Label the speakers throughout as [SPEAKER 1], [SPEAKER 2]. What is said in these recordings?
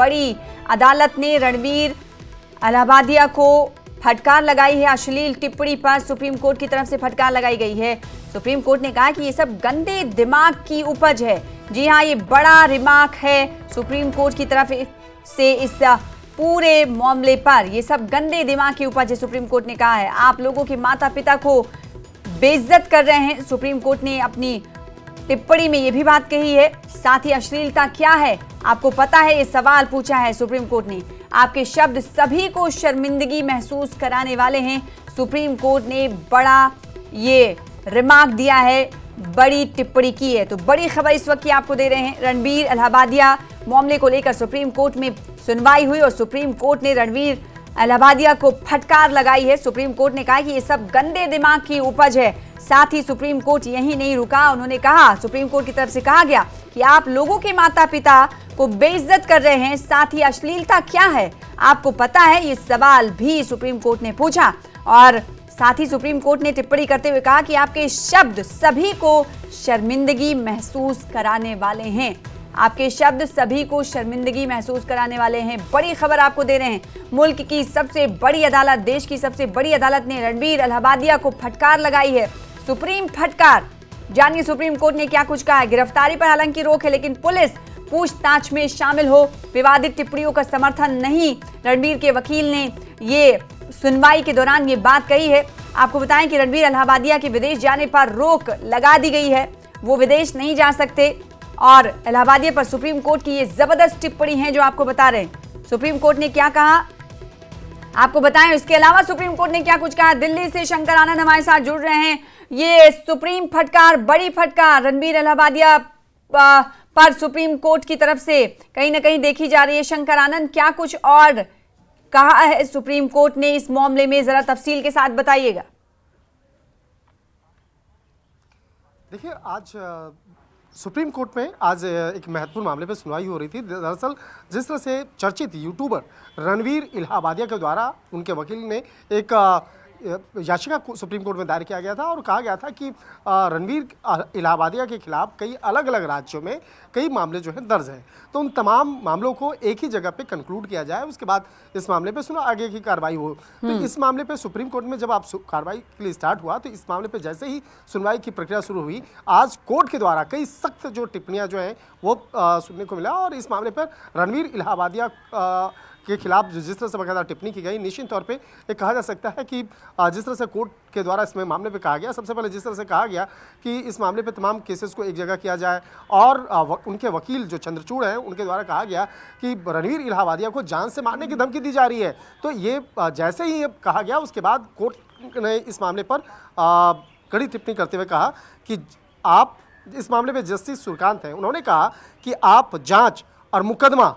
[SPEAKER 1] बड़ी अदालत ने रणवीर अलाहाबादिया को फटकार लगाई है। अश्लील टिप्पणी पर सुप्रीम कोर्ट की तरफ से फटकार लगाई गई है। सुप्रीम कोर्ट ने कहा कि ये सब गंदे दिमाग की उपज है। जी हाँ, ये बड़ा रिमार्क है सुप्रीम कोर्ट की तरफ से इस पूरे मामले पर। ये सब गंदे दिमाग की उपज है, सुप्रीम कोर्ट ने कहा है। आप लोगों के माता पिता को बेइज्जत कर रहे हैं। सुप्रीम कोर्ट ने अपनी टिप्पणी में ये भी बात कही है। साथ ही अश्लीलता क्या है आपको पता है, ये सवाल पूछा है सुप्रीम कोर्ट ने। आपके शब्द सभी को शर्मिंदगी महसूस कराने वाले हैं। सुप्रीम कोर्ट ने बड़ा ये रिमार्क दिया है, बड़ी टिप्पणी की है। तो बड़ी खबर इस वक्त की आपको दे रहे हैं। रणवीर अलाहाबादिया मामले को लेकर सुप्रीम कोर्ट में सुनवाई हुई और सुप्रीम कोर्ट ने रणवीर अलाहाबादिया को फटकार लगाई है। सुप्रीम कोर्ट ने कहा कि ये सब गंदे दिमाग की उपज है। साथ ही सुप्रीम कोर्ट यही नहीं रुका, उन्होंने कहा, सुप्रीम कोर्ट की तरफ से कहा गया कि आप लोगों के माता पिता को बेइज्जत कर रहे हैं। साथ ही अश्लीलता क्या है आपको पता है, ये सवाल भी सुप्रीम कोर्ट ने पूछा। और साथ ही सुप्रीम कोर्ट ने टिप्पणी करते हुए कहा कि आपके शब्द सभी को शर्मिंदगी महसूस कराने वाले हैं। आपके शब्द सभी को शर्मिंदगी महसूस कराने वाले हैं। बड़ी खबर आपको दे रहे हैं। मुल्क की सबसे बड़ी अदालत, देश की सबसे बड़ी अदालत ने रणवीर अलाहाबादिया को फटकार लगाई है। सुप्रीम फटकार। जानिए सुप्रीम कोर्ट ने क्या कुछ कहा है। गिरफ्तारी पर हालांकि रोक है, लेकिन पुलिस पूछताछ में शामिल हो। विवादित टिप्पणियों का समर्थन नहीं। रणवीर के वकील ने ये सुनवाई के दौरान ये बात कही है। आपको बताएं कि रणवीर अलाहाबादिया के विदेश जाने पर रोक लगा दी गई है। वो विदेश नहीं जा सकते। और अलाहाबादिया पर सुप्रीम कोर्ट की ये जबरदस्त टिप्पणी है जो आपको बता रहे हैं। सुप्रीम कोर्ट ने क्या कहा आपको बताएं। इसके अलावा सुप्रीम कोर्ट ने क्या कुछ कहा। दिल्ली से शंकर आनंद हमारे साथ जुड़ रहे हैं। ये सुप्रीम फटकार, बड़ी फटकार रणवीर अलाहाबादिया पर सुप्रीम कोर्ट की तरफ से कहीं ना कहीं देखी जा रही है। शंकर आनंद, क्या कुछ और कहा है सुप्रीम कोर्ट ने इस मामले में, जरा तफसील के साथ बताइएगा।
[SPEAKER 2] देखिए, आज सुप्रीम कोर्ट में आज एक महत्वपूर्ण मामले पर सुनवाई हो रही थी। दरअसल जिस तरह से चर्चित यूट्यूबर रणवीर अलाहाबादिया के द्वारा उनके वकील ने एक याचिका सुप्रीम कोर्ट में दायर किया गया था और कहा गया था कि रणवीर अलाहाबादिया के खिलाफ कई अलग अलग राज्यों में कई मामले जो हैं दर्ज हैं। तो उन तमाम मामलों को एक ही जगह पे कंक्लूड किया जाए, उसके बाद इस मामले पे सुना आगे की कार्रवाई हो। तो इस मामले पे सुप्रीम कोर्ट में जब आप कार्रवाई के लिए स्टार्ट हुआ, तो इस मामले पे जैसे ही सुनवाई की प्रक्रिया शुरू हुई, आज कोर्ट के द्वारा कई सख्त जो टिप्पणियाँ जो हैं वो सुनने को मिला। और इस मामले पर रणवीर अलाहाबादिया के खिलाफ जिस तरह से बाकायदा टिप्पणी की गई, निश्चित तौर पे ये कहा जा सकता है कि जिस तरह से कोर्ट के द्वारा इसमें मामले पे कहा गया, सबसे पहले जिस तरह से कहा गया कि इस मामले पे तमाम केसेस को एक जगह किया जाए और उनके वकील जो चंद्रचूड़ हैं उनके द्वारा कहा गया कि रणवीर अलाहाबादिया को जान से मारने की धमकी दी जा रही है। तो ये जैसे ही ये कहा गया, उसके बाद कोर्ट ने इस मामले पर कड़ी टिप्पणी करते हुए कहा कि आप इस मामले में जस्टिस सूर्यकांत हैं, उन्होंने कहा कि आप जाँच और मुकदमा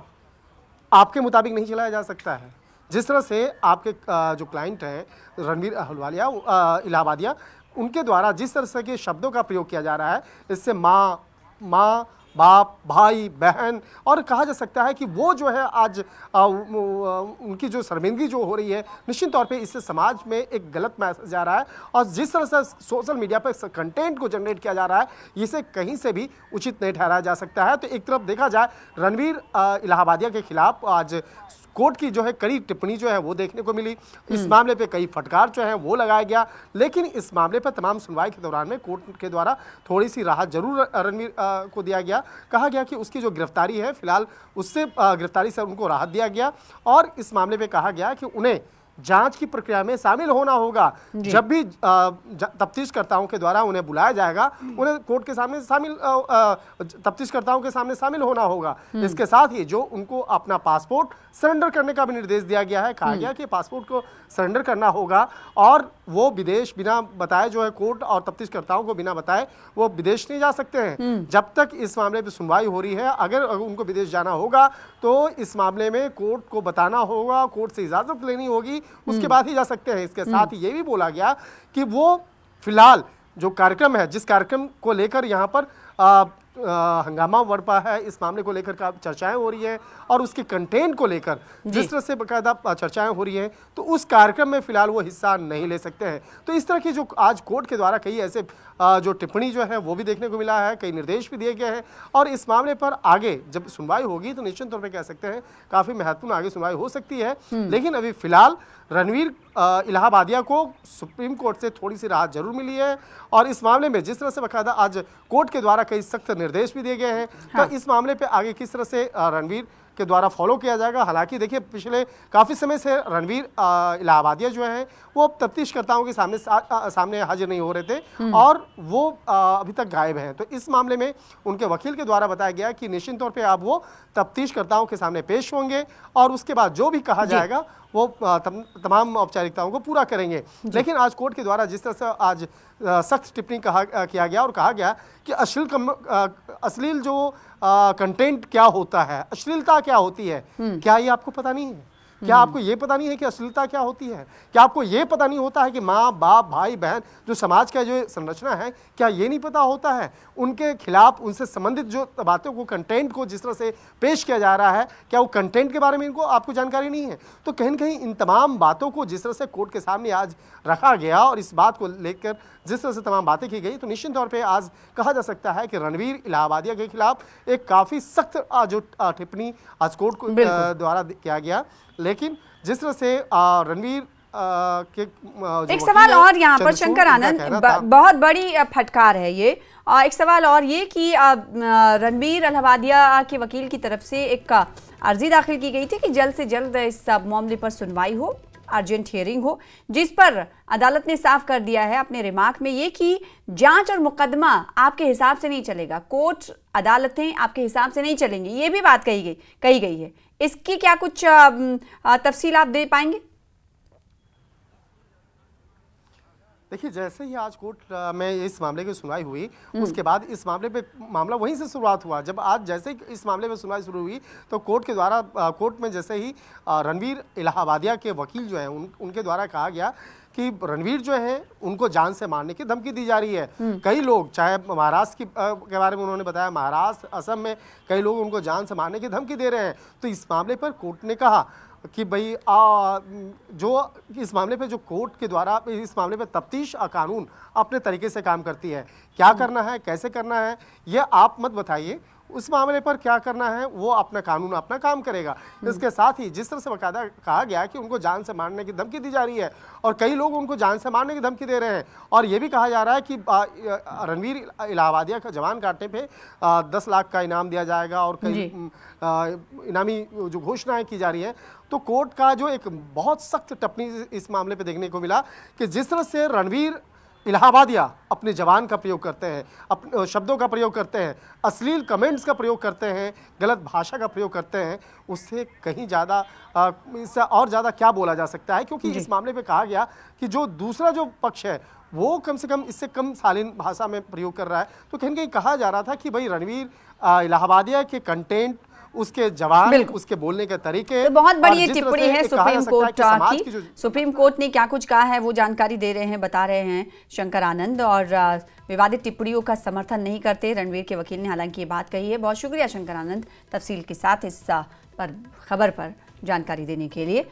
[SPEAKER 2] आपके मुताबिक नहीं चलाया जा सकता है। जिस तरह से आपके जो क्लाइंट हैं रणवीर अलाहाबादिया, उनके द्वारा जिस तरह से के शब्दों का प्रयोग किया जा रहा है, इससे माँ बाप, भाई बहन, और कहा जा सकता है कि वो जो है आज उनकी जो शर्मिंदगी जो हो रही है, निश्चित तौर पे इससे समाज में एक गलत मैसेज जा रहा है। और जिस तरह से सोशल मीडिया पर कंटेंट को जनरेट किया जा रहा है, इसे कहीं से भी उचित नहीं ठहराया जा सकता है। तो एक तरफ देखा जाए, रणवीर अलाहाबादिया के खिलाफ आज कोर्ट की जो है कड़ी टिप्पणी जो है वो देखने को मिली। इस मामले पे कई फटकार जो है वो लगाया गया, लेकिन इस मामले पर तमाम सुनवाई के दौरान में कोर्ट के द्वारा थोड़ी सी राहत जरूर रणवीर को दिया गया। कहा गया कि उसकी जो गिरफ्तारी है, फिलहाल उससे गिरफ्तारी से उनको राहत दिया गया। और इस मामले पे कहा गया कि उन्हें जांच की प्रक्रिया में शामिल होना होगा। जब भी तफ्तीशकर्ताओं के द्वारा उन्हें बुलाया जाएगा, उन्हें कोर्ट के सामने तफ्तीशकर्ताओं के सामने शामिल होना होगा। इसके साथ ही जो उनको अपना पासपोर्ट सरेंडर करने का भी निर्देश दिया गया है। कहा गया कि पासपोर्ट को सरेंडर करना होगा और वो विदेश बिना बताए जो है कोर्ट और तफ्तीशकर्ताओं को बिना बताए वो विदेश नहीं जा सकते हैं। जब तक इस मामले पर सुनवाई हो रही है, अगर उनको विदेश जाना होगा तो इस मामले में कोर्ट को बताना होगा, कोर्ट से इजाजत लेनी होगी, उसके बाद ही जा सकते हैं। इसके साथ ही ये भी बोला गया कि वो फिलहाल जो कार्यक्रम है, जिस कार्यक्रम को लेकर यहाँ पर हंगामा बरपा है, इस मामले को लेकर का चर्चाएं हो रही हैं और उसके कंटेंट को लेकर जिस तरह से बाकायदा चर्चाएं हो रही हैं, तो उस कार्यक्रम में फिलहाल वो हिस्सा नहीं ले सकते हैं। तो इस तरह की जो आज कोर्ट के द्वारा कई ऐसे जो टिप्पणी जो है वो भी देखने को मिला है, कई निर्देश भी दिए गए हैं और इस मामले पर आगे जब सुनवाई होगी तो निश्चित तौर पर कह सकते हैं काफी महत्वपूर्ण आगे सुनवाई हो सकती है। लेकिन अभी फिलहाल रणवीर इलाहाबादिया को सुप्रीम कोर्ट से थोड़ी सी राहत जरूर मिली है और इस मामले में जिस तरह से बाकायदा आज कोर्ट के द्वारा कई सख्त निर्देश भी दिए गए हैं, तो इस मामले पे आगे किस तरह से रणवीर के द्वारा फॉलो किया जाएगा। हालांकि देखिए पिछले काफ़ी समय से रणवीर इलाहाबादिया जो है वो तफ्तीशकर्ताओं के सामने हाजिर नहीं हो रहे थे और वो अभी तक गायब हैं। तो इस मामले में उनके वकील के द्वारा बताया गया कि निश्चित तौर पे अब वो तफ्तीशकर्ताओं के सामने पेश होंगे और उसके बाद जो भी कहा जाएगा वो तमाम औपचारिकताओं को पूरा करेंगे। लेकिन आज कोर्ट के द्वारा जिस तरह से आज सख्त टिप्पणी किया गया और कहा गया कि अश्लील जो कंटेंट क्या होता है, अश्लीलता क्या होती है, क्या ये आपको पता नहीं है? क्या आपको ये पता नहीं है कि अश्लीलता क्या होती है? क्या आपको ये पता नहीं होता है कि माँ बाप भाई बहन जो समाज का जो संरचना है, क्या ये नहीं पता होता है? उनके खिलाफ उनसे संबंधित जो बातों को, कंटेंट को जिस तरह से पेश किया जा रहा है, क्या वो कंटेंट के बारे में इनको आपको जानकारी नहीं है? तो कहीं न कहीं इन तमाम बातों को जिस तरह से कोर्ट के सामने आज रखा गया और इस बात को लेकर जिस तरह से तमाम बातें की गई, तो निश्चित तौर पे आज कहा जा सकता है कि रणवीर इलाहाबादिया के खिलाफ एक काफ़ी सख्त जो टिप्पणी आज कोर्ट को द्वारा किया गया। लेकिन जिस तरह से रणवीर के
[SPEAKER 1] एक सवाल और यहाँ पर शंकर आनंद, बहुत बड़ी फटकार है ये। एक सवाल और ये कि रणवीर इलाहाबादिया के वकील की तरफ से एक अर्जी दाखिल की गई थी कि जल्द से जल्द इस मामले पर सुनवाई हो, अर्जेंट हियरिंग हो, जिस पर अदालत ने साफ कर दिया है अपने रिमार्क में ये कि जांच और मुकदमा आपके हिसाब से नहीं चलेगा, कोर्ट अदालतें आपके हिसाब से नहीं चलेंगी, ये भी बात कही गई है। इसकी क्या कुछ तफसील आप दे पाएंगे?
[SPEAKER 2] देखिए, जैसे ही आज कोर्ट में इस मामले की सुनवाई हुई, उसके बाद इस मामला वहीं से शुरुआत हुआ। जब आज जैसे ही इस मामले में सुनवाई शुरू हुई तो कोर्ट के द्वारा कोर्ट में जैसे ही रणवीर इलाहाबादिया के वकील जो हैं उनके द्वारा कहा गया कि रणवीर जो है उनको जान से मारने की धमकी दी जा रही है। कई लोग, चाहे महाराष्ट्र के बारे में उन्होंने बताया, महाराष्ट्र असम में कई लोग उनको जान से मारने की धमकी दे रहे हैं। तो इस मामले पर कोर्ट ने कहा कि भाई जो इस मामले पे जो कोर्ट के द्वारा इस मामले पे तफ्तीश कानून अपने तरीके से काम करती है, क्या करना है, कैसे करना है, ये आप मत बताइए, उस मामले पर क्या करना है वो अपना कानून अपना काम करेगा। इसके साथ ही जिस तरह से बाकायदा कहा गया कि उनको जान से मारने की धमकी दी जा रही है और कई लोग उनको जान से मारने की धमकी दे रहे हैं और ये भी कहा जा रहा है कि रणवीर इलाहाबादिया का जवान काटने पे 10 लाख का इनाम दिया जाएगा और कई इनामी जो घोषणाएं की जा रही हैं। तो कोर्ट का जो एक बहुत सख्त टिप्पणी इस मामले पे देखने को मिला कि जिस तरह से रणवीर इलाहाबादिया अपने जबान का प्रयोग करते हैं, अपने शब्दों का प्रयोग करते हैं, अश्लील कमेंट्स का प्रयोग करते हैं, गलत भाषा का प्रयोग करते हैं, उससे कहीं ज़्यादा इससे और ज़्यादा क्या बोला जा सकता है। क्योंकि इस मामले पे कहा गया कि जो दूसरा जो पक्ष है वो कम से कम इससे कम शालीन भाषा में प्रयोग कर रहा है। तो कहीं कहीं कहा जा रहा था कि भाई रणवीर इलाहाबादिया के कंटेंट, उसके जवाब, उसके बोलने के तरीके,
[SPEAKER 1] तो बहुत बड़ी टिप्पणी है सुप्रीम कोर्ट की। सुप्रीम कोर्ट ने क्या कुछ कहा है वो जानकारी दे रहे हैं, बता रहे हैं शंकर आनंद, और विवादित टिप्पणियों का समर्थन नहीं करते रणवीर के वकील ने हालांकि ये बात कही है। बहुत शुक्रिया शंकर आनंद तफसील के साथ इस पर खबर पर जानकारी देने के लिए।